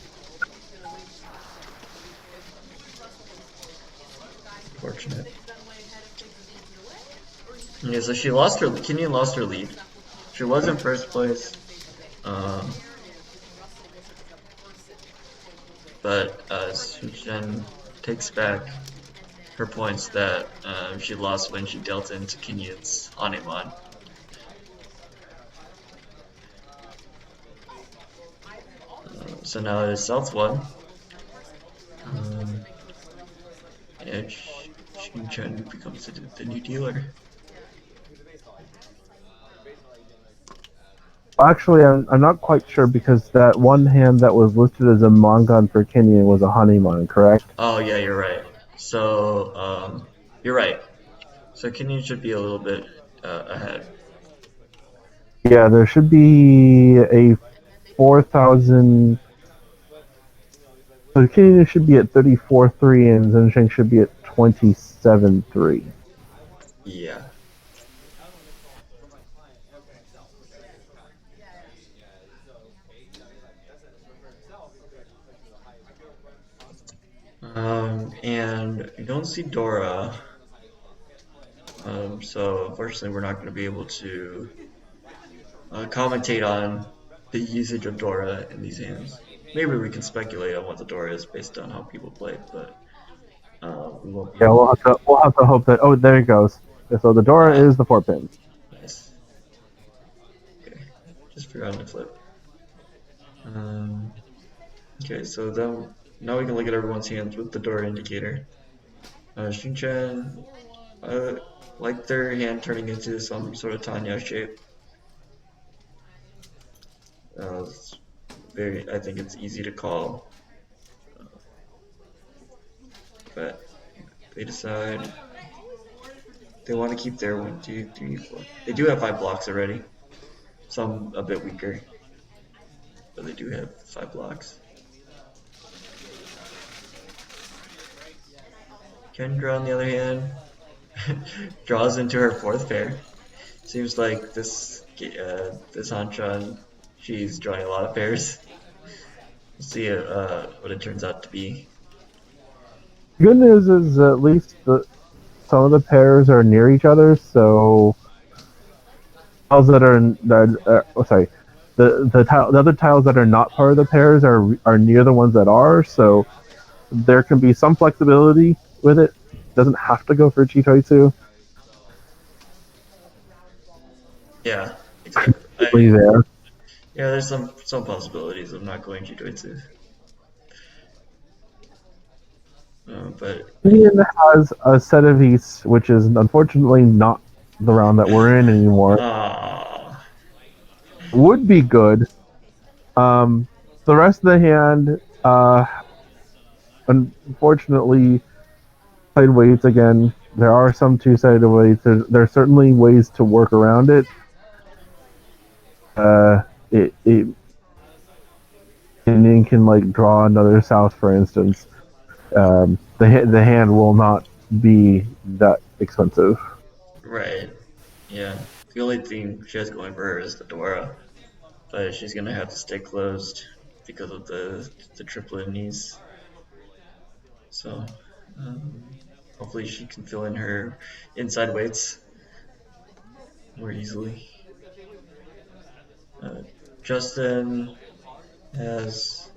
Fortunate. Yeah, so Kinyan lost her lead. She was in first place. Um, but Xuncheng takes back her points that she lost when she dealt into Kinyan's Hanuman. So now it is South 1. And Xuncheng becomes the new dealer. Actually, I'm not quite sure because that one hand that was listed as a Mongon for Kinyan was a Hanuman, correct? Oh yeah, you're right. So you're right. So Kinyan should be a little bit ahead. Yeah, there should be a 4,000. So Kinyan should be at 34.3 and Zhensheng should be at 27.3. Yeah. And you don't see Dora. So unfortunately, we're not going to be able to commentate on the usage of Dora in these hands. Maybe we can speculate on what the Dora is based on how people play, but we won't be Yeah, able to. we'll have to hope that. Oh, there it goes. So the Dora Ah, is the 4 pin. nice. Okay, just forgot to flip. Um, okay, so then now we can look at everyone's hands with the Dora indicator. Xunchen, like their hand turning into some sort of Tanya shape. It's I think it's easy to call, but they decide they want to keep their 1, 2, 3, 4. They do have 5 blocks already. Some a bit weaker, but they do have 5 blocks. Kendra, on the other hand, draws into her 4th pair. Seems like this hanchan, she's drawing a lot of pairs. We'll see what it turns out to be. Good news is at least some of the pairs are near each other, so tiles that sorry, the other tiles that are not part of the pairs are near the ones that are, so there can be some flexibility with it. Doesn't have to go for Chitoitsu. Yeah, exactly. There. Yeah, there's some possibilities of not going Jidoitsu. But Indian has a set of East, which is unfortunately not the round that we're in anymore. Would be good. The rest of the hand, unfortunately, side weights again. There are some two-sided weights. There are certainly ways to work around it. Indian can like draw another south, for instance. The hand will not be that expensive. right, yeah. The only thing she has going for her is the Dora, but she's gonna have to stay closed because of the triplet knees. So hopefully she can fill in her inside weights more easily. Uh, Justin has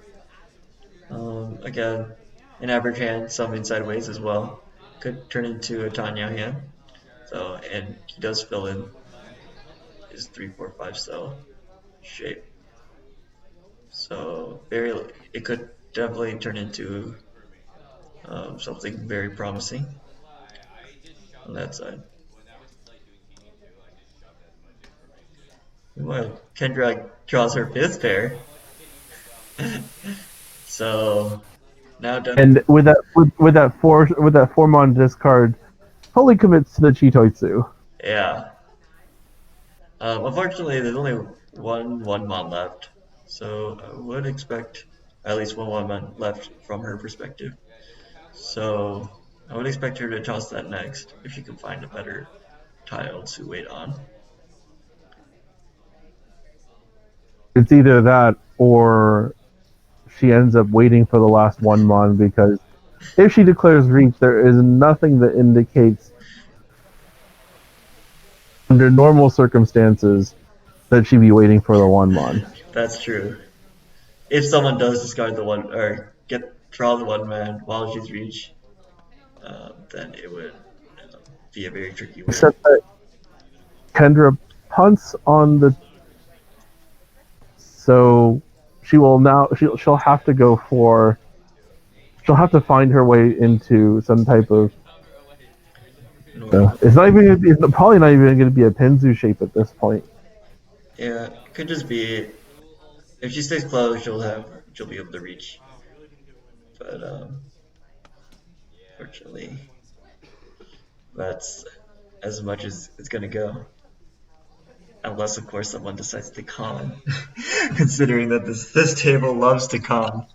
again an average hand, some inside weights as well. Could turn into a Tanya hand. So and he does fill in his 3, 4, 5 cell shape. So it could definitely turn into something very promising on that side. Well, Kendra draws her fifth pair. So now done. And with that four mon discard, fully commits to the Chitoitsu. Yeah. Unfortunately, there's only one mon left, so I would expect at least one mon left from her perspective. So I would expect her to toss that next if she can find a better tile to wait on. It's either that or she ends up waiting for the last one mon because if she declares Reach, there is nothing that indicates under normal circumstances that she'd be waiting for the one mon. That's true. If someone does discard the one or draw the one man while she's reach, then it would be a very tricky win. Except that Kendra punts on the so she'll have to go for she'll have to find her way into some type of Normal. it's probably not even going to be a Penzu shape at this point. Yeah, it could just be if she stays close, she'll be able to reach. But fortunately, that's as much as it's gonna go. Unless, of course, someone decides to con, considering that this table loves to con.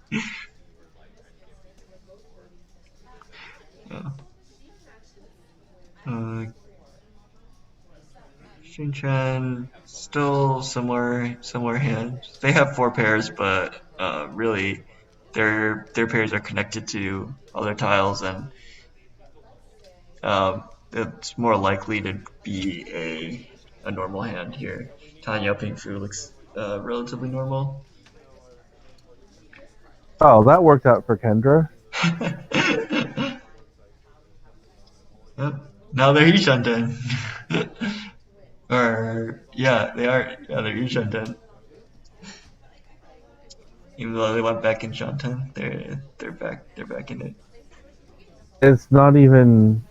Yeah. Uh, Xuncheng still similar hands. They have four pairs, but really their pairs are connected to other tiles, and it's more likely to be a normal hand here. Tanya Ping Fu looks relatively normal. Oh, that worked out for Kendra. Yep. Now they're Yushanten. Or yeah, they are. Yeah, they're Yushanten. Even though they went back in Shanten, they're back in it. It's not even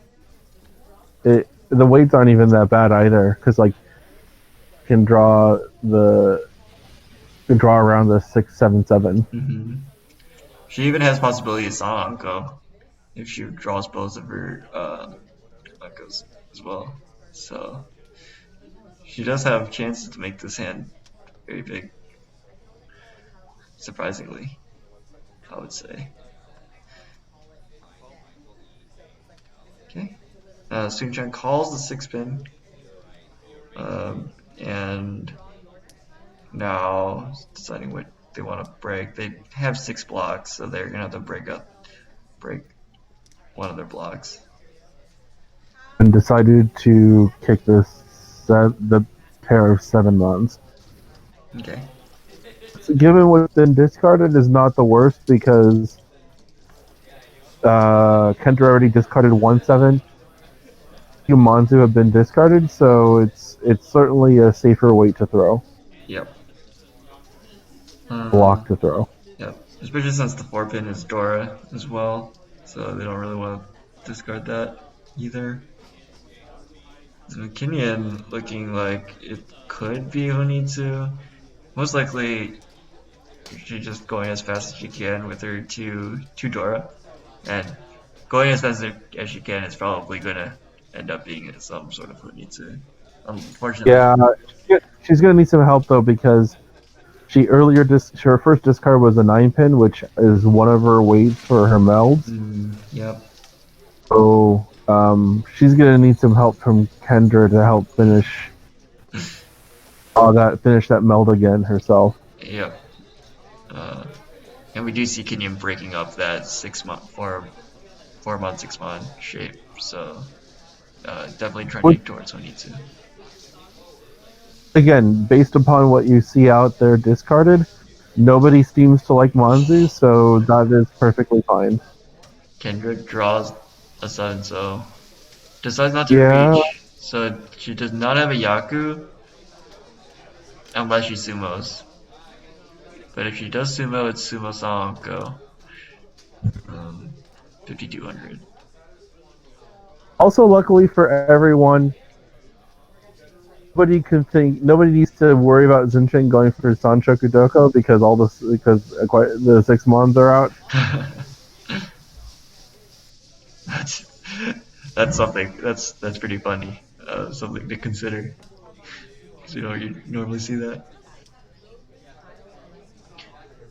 the weights aren't even that bad either because like can draw the can draw around the 677. Mm-hmm. She even has possibility of Sanko if she draws both of her uncles as well. So she does have chances to make this hand very big. Surprisingly, I would say. Okay. Xuncheng calls the six pin, and now deciding what they want to break. They have six blocks, so they're gonna have to break one of their blocks. And decided to kick the pair of 7 mons. Okay. So given what's been discarded is not the worst because Kendra already discarded 1/7. Few Monzu have been discarded, so it's certainly a safer weight to throw. Yep. Block to throw. Yep. Especially since the four pin is Dora as well, so they don't really want to discard that either. So Kinyan looking like it could be Honitsu. Most likely, she's just going as fast as she can with her two Dora, and going as fast as she can is probably gonna end up being some sort of Honitsu. Unfortunately. Yeah, she's gonna need some help though because her first discard was a 9 pin, which is one of her weights for her melds. Yep. So she's gonna need some help from Kendra to help finish that meld again herself. Yep. And we do see Kinyan breaking up that 4 month 6 month shape. So definitely trending towards Honitsu. Again, based upon what you see out there discarded, nobody seems to like Monzu, so that is perfectly fine. Kendra draws a Sun, so decides not to reach. So she does not have a Yaku unless she sumos. But if she does sumo, it's sumo Sanko. 5200. Also, luckily for everyone, nobody needs to worry about Xuncheng going for Sanchoku Doko because the 6 mons are out. That's that's something. That's pretty funny. Something to consider. Because you normally see that.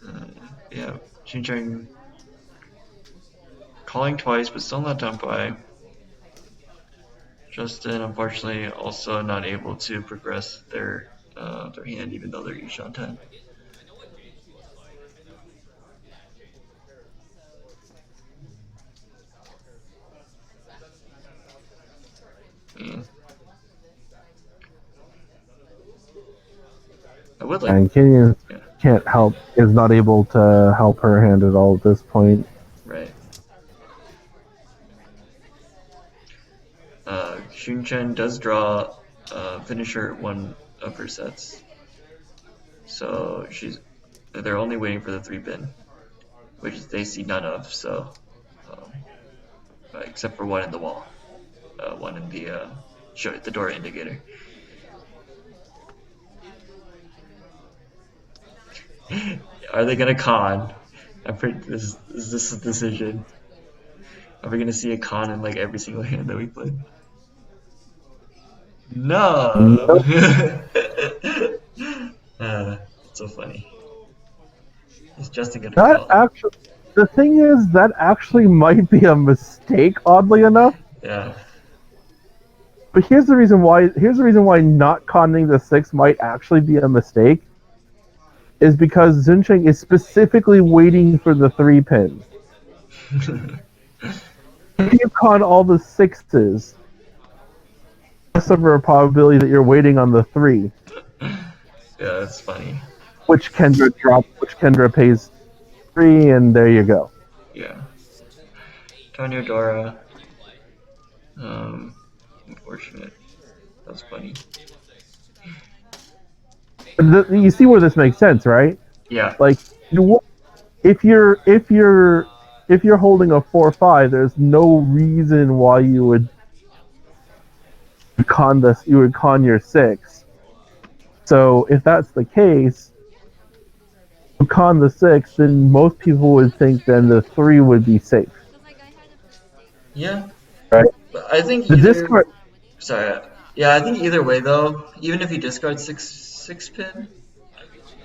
Uh, yeah, Xuncheng calling twice, but still not done by. Justin, unfortunately, also not able to progress their hand, even though they're each on 10. Yeah. I would like, And Kinyan yeah, is not able to help her hand at all at this point. right. Xunchen does draw finisher one of her sets, so they're only waiting for the 3-pin, which they see none of. So, um, except for one in the wall, one in the door indicator. Are they gonna con? Is this a decision? Are we gonna see a con in like every single hand that we play? No. Nope. It's so funny. Is Justin gonna That call? actually, the thing is, that actually might be a mistake, oddly enough. Yeah. But here's the reason why. Here's the reason why not conning the 6 might actually be a mistake. Is because Xuncheng is specifically waiting for the 3-pin. If you con all the 6s, less of a probability that you're waiting on the 3, Yeah, that's funny. which Kendra pays 3, and there you go. Yeah. Tonyo Dora. Unfortunate. That's funny. You see where this makes sense, right? Yeah. Like, if you're holding a 4-5, there's no reason why you would con this. You would con your 6. So if that's the case, you con the 6, then most people would think then the 3 would be safe, Yeah. right? But I think The either. discard. Sorry. Yeah, I think either way though, even if you discard six pin,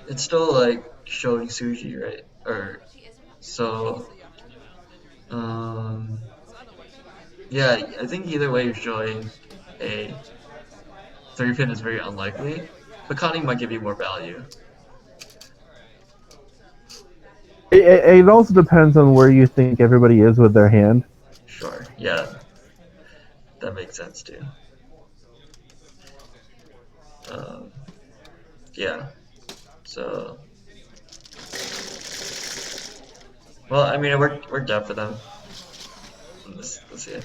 it's still like showing Suji, right? Or so. Um. Yeah, I think either way you're showing a 3-pin is very unlikely, but conning might give you more value. It also depends on where you think everybody is with their hand. Sure. Yeah, that makes sense too. Um, yeah. So, well, I mean, it worked out for them. Let's see.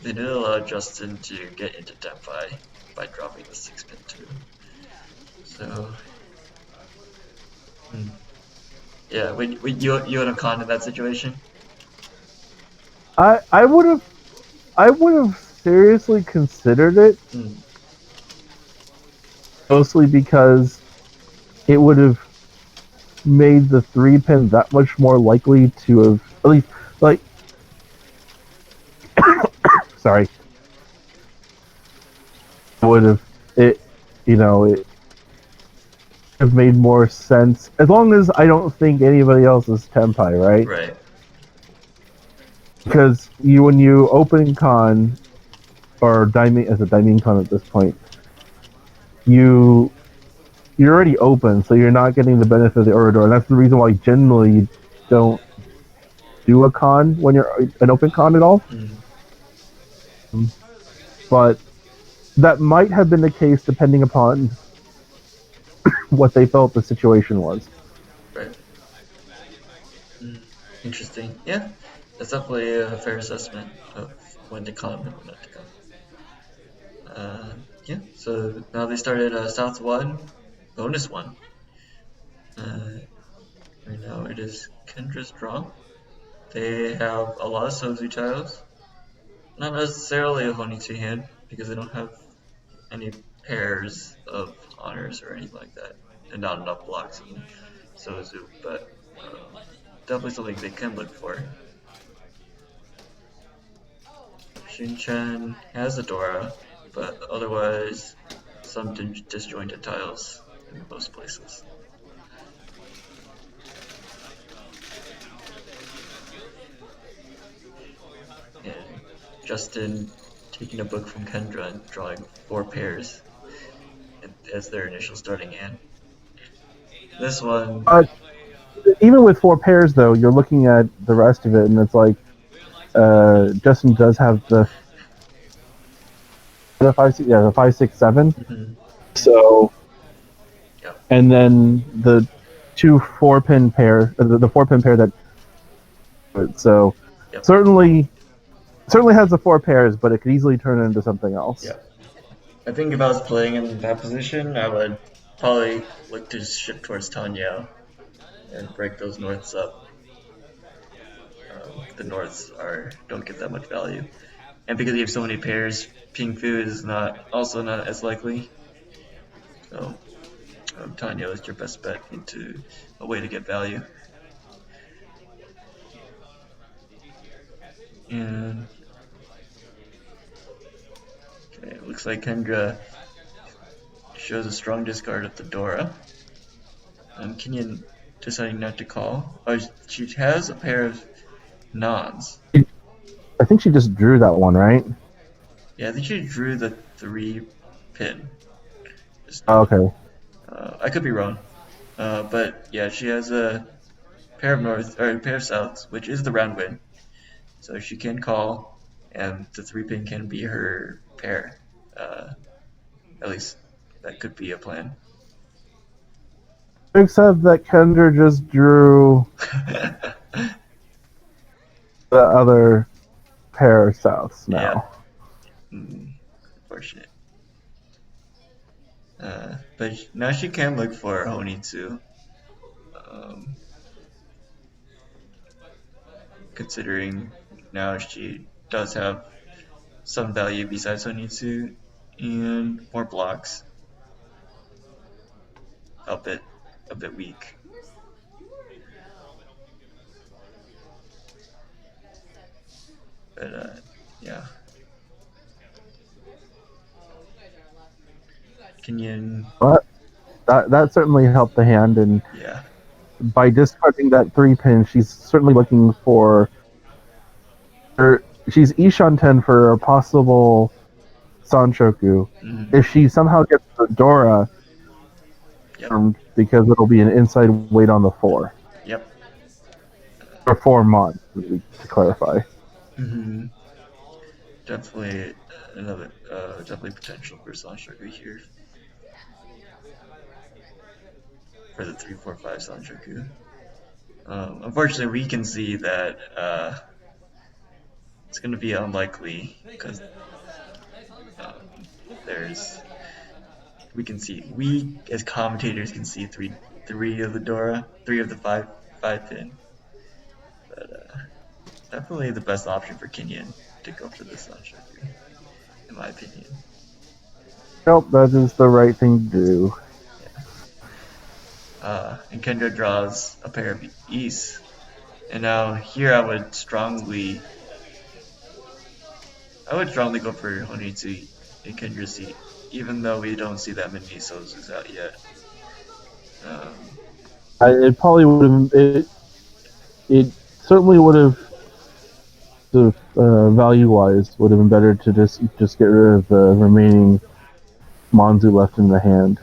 They did allow Justin to get into Tempi by dropping the 6-pin too. So, yeah. Would you would have con in that situation? I would have seriously considered it, Mm, mostly because it would have made the 3-pin that much more likely to have at least like sorry would have it it have made more sense as long as I don't think anybody else is Tempai, right? right. Because when you open con or Daiming as a Daiming con at this point, you're already open, so you're not getting the benefit of the Orador, and that's the reason why generally you don't do a con when you're an open con at all. But that might have been the case depending upon what they felt the situation was. Right. Interesting. Yeah, that's definitely a fair assessment of when to con and when not to con. Yeah, so now they started South 1, bonus 1. Right now it is Kendra's draw. They have a lot of Sozu tiles. Not necessarily a Honitsu hand, because they don't have any pairs of honors or anything like that, and not enough blocks in Sozu, but definitely something they can look for. Xuncheng has a Dora, but otherwise some disjointed tiles in most places. And Justin taking a book from Kendra and drawing 4 pairs as their initial starting hand. This one... even with 4 pairs, though, you're looking at the rest of it, and it's like Justin does have the 5, 6, 7. Mm-hmm. So, Yep. And then the 2 4-pin pair, the 4-pin pair that. So, Yep. certainly has the 4 pairs, but it could easily turn into something else. Yeah. I think if I was playing in that position, I would probably look to shift towards Tanya and break those norths up. The norths don't get that much value, and because you have so many pairs, ping fu is also not as likely. So Tanya is your best bet into a way to get value. And okay, it looks like Kendra shows a strong discard of the Dora. Kinyan deciding not to call. Oh, she has a pair of nons. I think she just drew that one, right? Yeah, I think she drew the 3 pin. Okay. I could be wrong. But yeah, she has a pair of north or a pair of souths, which is the round win. So she can call, and the 3 pin can be her pair. At least that could be a plan. Except that Kendra just drew the other pair of souths now. Yeah. Unfortunate. But now she can look for Honitsu. Considering now she does have some value besides Honitsu and more blocks. A bit weak. But yeah. Kinyan. But that certainly helped the hand, and Yeah. by discarding that 3 pin, she's certainly looking for. She's Ishan 10 for a possible Sanshoku. Mm-hmm. If she somehow gets the Dora, Yep. Because it'll be an inside weight on the 4. Yep. Or 4 mod, to clarify. Mm-hmm. Definitely definitely potential for Sanshoku here. For the 3-4-5 Sanshoku. Unfortunately, we can see that it's going to be unlikely because we as commentators can see three of the Dora, 3 of the 5 pin, but definitely the best option for Kinyan to go for this Sanshoku, in my opinion. Nope, that is the right thing to do. And Kendra draws a pair of East. And now here I would strongly go for Honitsu in Kendra's seat, even though we don't see that many Sozus out yet. It probably would have. It certainly would have. Value-wise, would have been better to just get rid of the remaining Monzu left in the hand.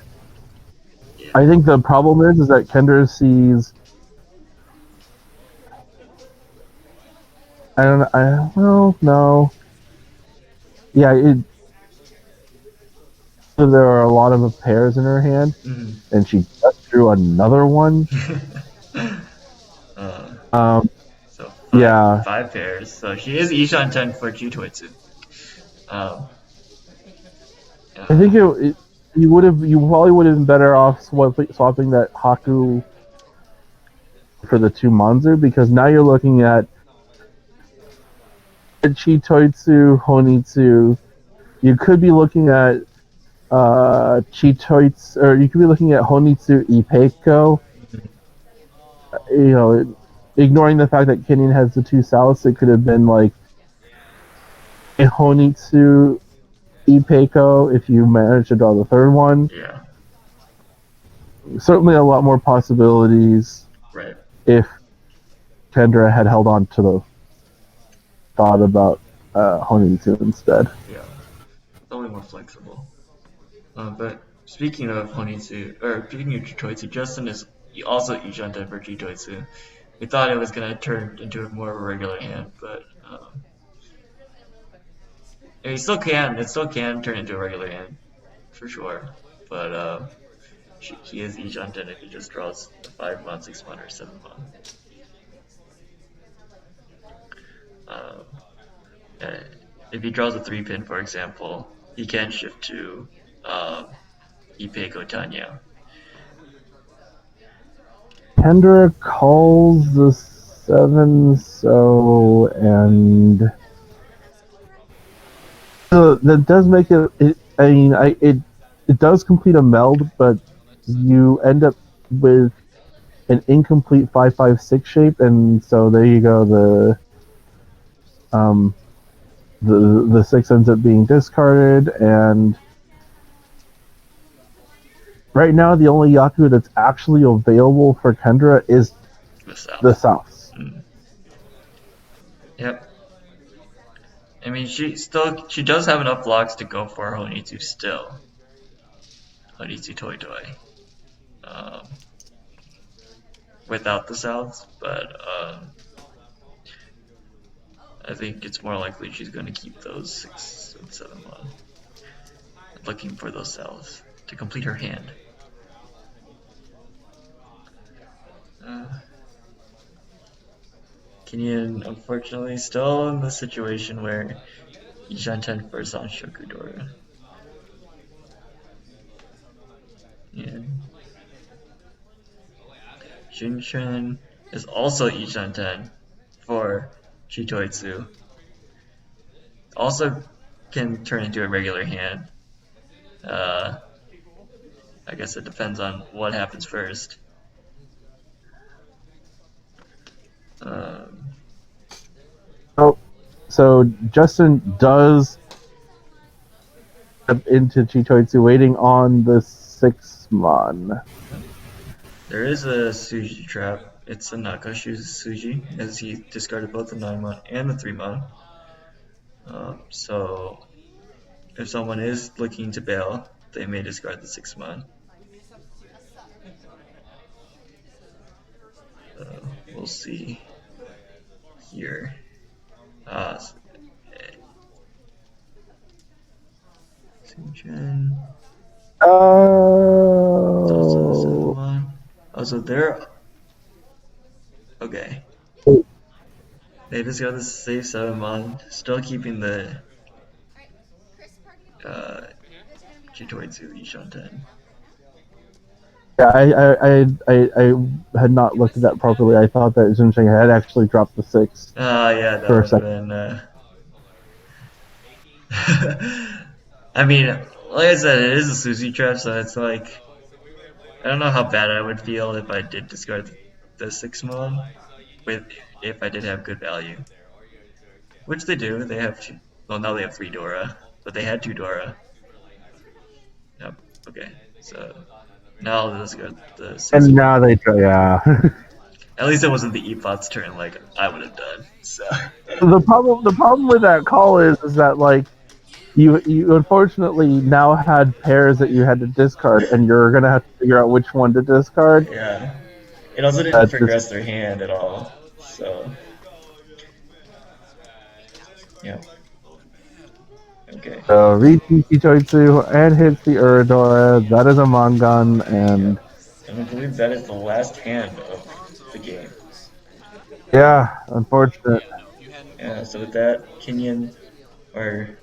Yeah. I think the problem is that Kendra sees. No. Yeah, there are a lot of pairs in her hand, and she just drew another one. So 5 pairs. So she is Ishan 10 for Jitoitsu. I think you probably would have been better off swapping that Haku for the 2 Monzu, because now you're looking at Chitoitsu, Honitsu. You could be looking at Chitoits, or you could be looking at Honitsu Ipeiko. You know, ignoring the fact that Kinyan has the two souths, it could have been like a Honitsu Ipeiko if you manage to draw the third one. Yeah. Certainly a lot more possibilities Right. if Kendra had held on to the thought about Honitsu instead. Yeah. Totally more flexible. But speaking of Honitsu, or speaking of Jitoitsu, Justin is also Ijanta for Jitoitsu. We thought it was going to turn into more of a regular hand, but it still can. It still can turn into a regular hand, for sure. But he is Ijanta if he just draws the 5-mon, 6-mon, or 7-mon. Uh, if he draws a 3-pin, for example, he can shift to Ipeiko Tanya. Kendra calls the 7, so, and that does make it. I mean, it does complete a meld, but you end up with an incomplete 5-5-6 shape, and so there you go. The 6 ends up being discarded, and right now the only Yaku that's actually available for Kendra is the South. Mm. Yep. I mean, she does have enough blocks to go for Honitsu still. Honitsu Toi Toi. Without the Souths, but I think it's more likely she's going to keep those 6 and 7-mon. Looking for those Souths to complete her hand. Kinyan, unfortunately, still in the situation where Xuncheng first on Shokudora. And Xuncheng is also Xuncheng for Chitoitsu. Also can turn into a regular hand. I guess it depends on what happens first. So Justin does step into Chitoitsu waiting on the 6-mon. There is a Suji trap. It's a Nakashu Suji, as he discarded both the 9-mon and the 3-mon. So if someone is looking to bail, they may discard the 6-mon. We'll see here. Xuncheng. Oh. So they're okay. They just got the save 7-mon, still keeping the Chitoitsu Ishanten. Yeah, I had not looked at that properly. I thought that Xuncheng had actually dropped the 6. Yeah, that would have been. I mean, like I said, it is a Suzy trap, so it's like I don't know how bad I would feel if I did discard the 6-mon if I did have good value, which they do. They have well, now they have 3 Dora, but they had 2 Dora. Yep. Okay, so now they'll discard the 6. And now they try, yeah. At least it wasn't the Epot's turn like I would have done. So the problem with that call is that like you unfortunately now had pairs that you had to discard, and you're gonna have to figure out which one to discard. Yeah, it also didn't progress their hand at all. So yeah. Okay. So Riichi Kitoitsu and hits the Uradora. That is a Mangan, and I believe that is the last hand of the game. Yeah, unfortunate. Yeah, so with that, Kinyan or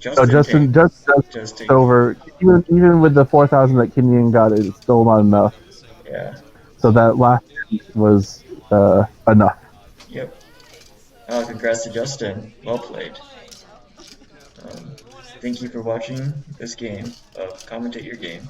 Justin, just over. Even with the 4,000 that Kinyan got, it's still not enough. Yeah. So that last was enough. Yep. Congrats to Justin. Well played. thank you for watching this game of Commentate Your Game.